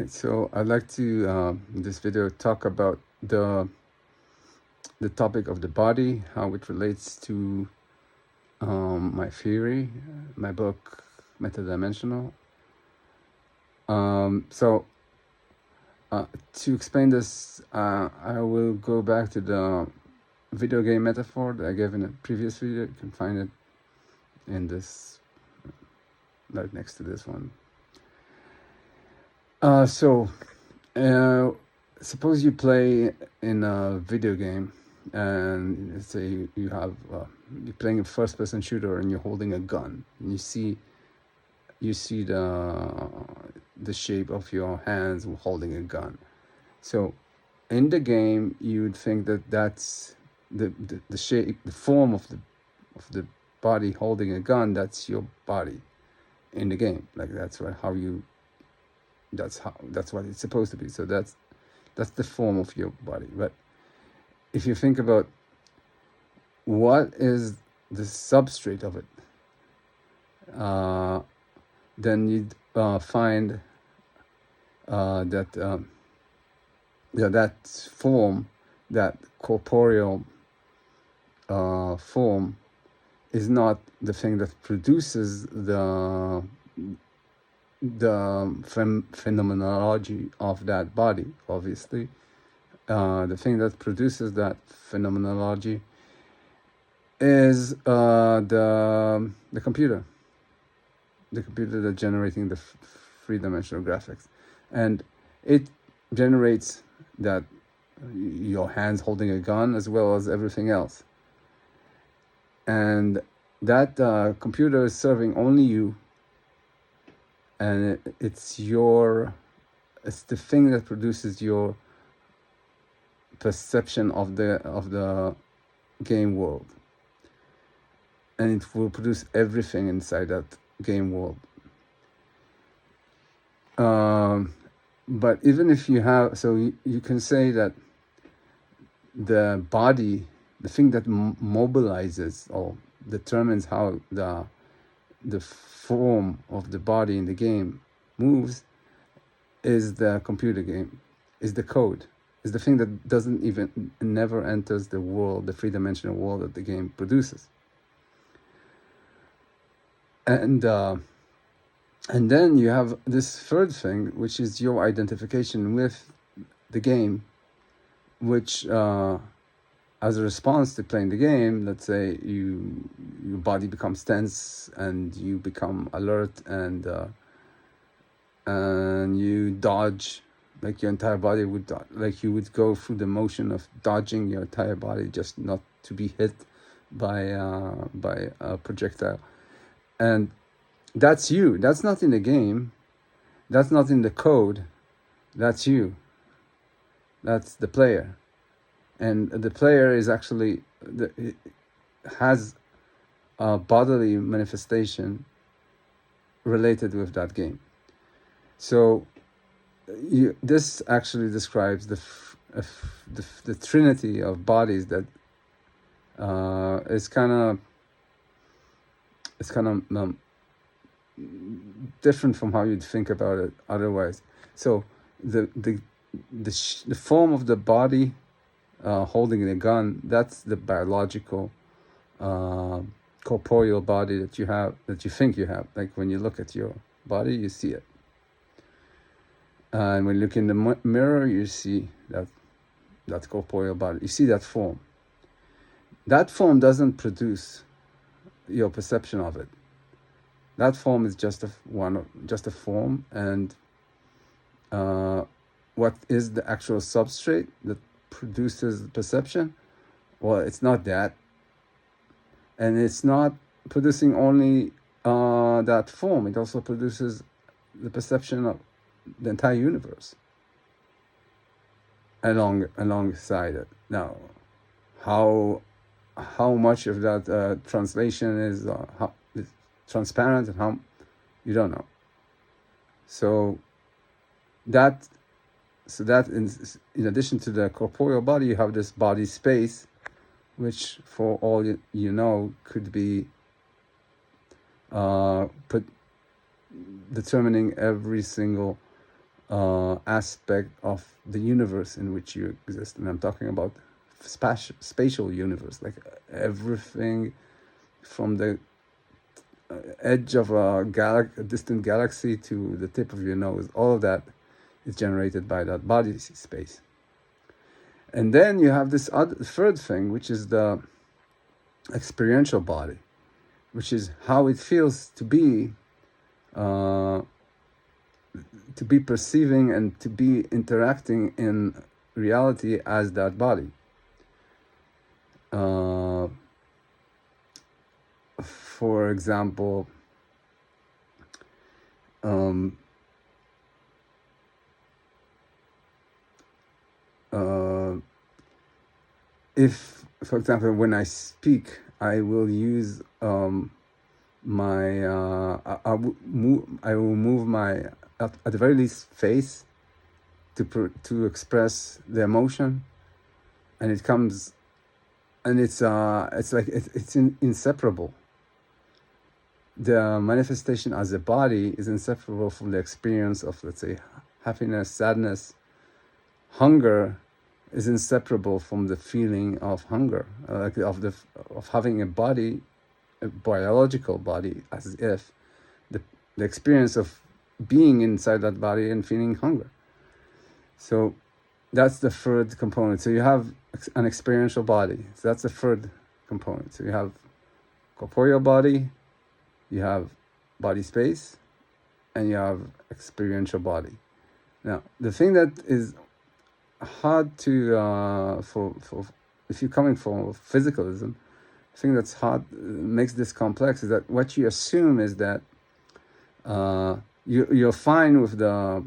So I'd like to in this video talk about the topic of the body, how it relates to my theory, my book Metadimensional. So to explain this, I will go back to the video game metaphor that I gave in a previous video. You can find it in this, right next to this one. So suppose you play in a video game, and let's say you have you're playing a first-person shooter, and you're holding a gun, and you see the shape of your hands holding a gun. So in the game, you would think that that's the shape, the form of the body holding a gun. That's your body in the game. Like that's that's what it's supposed to be. So that's the form of your body. But if you think about what is the substrate of it, then you'd find that that form, that corporeal form, is not the thing that produces the phenomenology of that body. Obviously, the thing that produces that phenomenology is the computer that's generating the three-dimensional graphics, and it generates that your hands holding a gun as well as everything else, and that computer is serving only you, and it's the thing that produces your perception of the game world, and it will produce everything inside that game world. But even if you have, so you can say that the body, the thing that mobilizes or determines how the form of the body in the game moves, is the computer game, is the code, is the thing that never enters the world, the three-dimensional world that the game produces. And then you have this third thing, which is your identification with the game, which as a response to playing the game, let's say your body becomes tense and you become alert, and you dodge, like your entire body would like you would go through the motion of dodging your entire body just not to be hit by a projectile. And that's you. That's not in the game. That's not in the code. That's you. That's the player. And the player is actually has a bodily manifestation related with that game. So this actually describes the trinity of bodies that is kind of different from how you'd think about it otherwise. So the form of the body holding the gun, that's the biological corporeal body that you have, that you think you have. Like when you look at your body, you see it, and when you look in the mirror, you see that corporeal body. You see that form. That form doesn't produce your perception of it. That form is just a form, and what is the actual substrate that produces perception? Well, it's not that, and it's not producing only that form. It also produces the perception of the entire universe alongside it. Now, how much of that translation is transparent and how, you don't know. So that in addition to the corporeal body, you have this body space, which for all you know could be determining every single aspect of the universe in which you exist. And I'm talking about spatial universe, like everything from the edge of a distant galaxy to the tip of your nose. All of that is generated by that body space. And then you have this third thing, which is the experiential body, which is how it feels uh, to be perceiving and to be interacting in reality as that body. For example, if, for example, when I speak, I will use my I will move my, at the very least, face to express the emotion, and it comes, and it's like it's inseparable. The manifestation as a body is inseparable from the experience of, let's say, happiness, sadness. Hunger is inseparable from the feeling of hunger, like of having a body, a biological body, as if the experience of being inside that body and feeling hunger. So that's the third component. So you have an experiential body. So that's the third component. So you have corporeal body, you have body space, and you have experiential body. Now, the thing that is hard to for if you're coming from physicalism, the thing that's hard, makes this complex, is that what you assume is that you're fine with the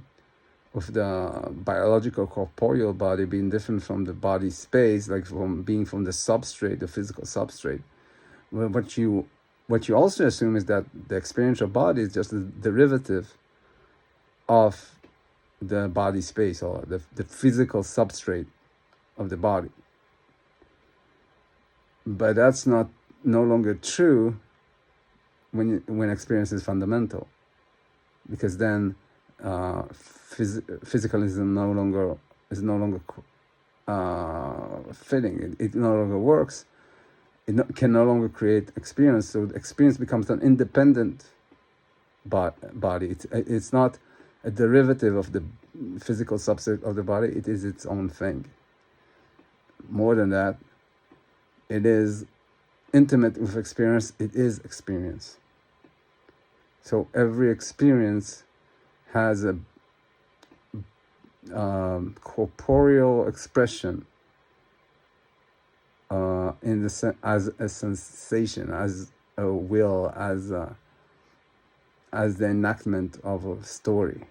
biological corporeal body being different from the body space, like from being from the substrate, the physical substrate. Well, what you also assume is that the experiential body is just a derivative of the body space, or the physical substrate of the body. But that's no longer true when experience is fundamental, because then physicalism is no longer fitting. It no longer works. Can no longer create experience. So experience becomes an independent body. It's not a derivative of the physical substrate of the body. It is its own thing. More than that, it is intimate with experience. It is experience. So every experience has a corporeal expression in as a sensation, as a will, as the enactment of a story.